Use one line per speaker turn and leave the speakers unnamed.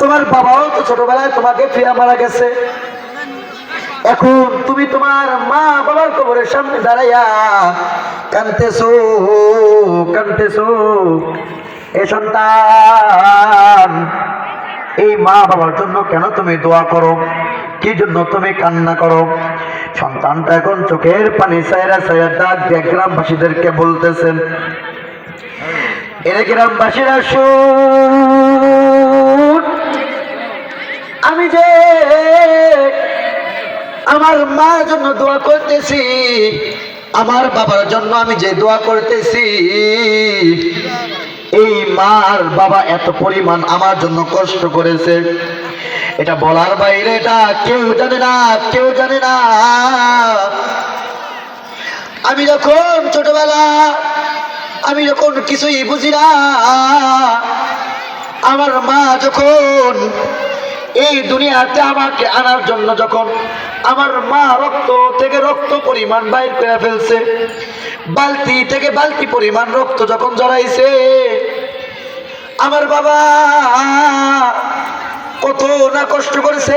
তোমার বাবাও তো ছোটবেলায় তোমাকে ফিরে মারা গেছে। এখন তুমি তোমার মা বাবার কবরের সামনে দাঁড়াইয়া কাঁদতেছো কাঁদতেছো। এ সন্তান, এই মা বাবার জন্য কেন তুমি দোয়া করো, কি জন্য তুমি কান্না করো? সন্তানটা এখন চোখের পানি সাইরা সাইরা ডাক দিয়ে গ্রামবাসীদেরকে বলতেছেন, এরা গ্রামবাসীরা শুন, আমি যে আমার মার জন্য দোয়া করতেছি, আমার বাবার জন্য আমি যে দোয়া করতেছি, এই মার বাবা এত পরিমাণ আমার জন্য কষ্ট করেছে, এটা বলার বাইরে এটা কেউ জানে না, কেউ জানে না। আমি যখন ছোটবেলা, আমি যখন কিছুই বুঝি না, আমার মা যখন এই দুনিয়াতে আমাকে আনার জন্য যখন আমার মা রক্ত থেকে রক্ত পরিমাণ বাইর করে ফেলছে, বালতি থেকে বালতি পরিমাণ রক্ত যখন জড়াইছে, আমার বাবা কত না কষ্ট করেছে।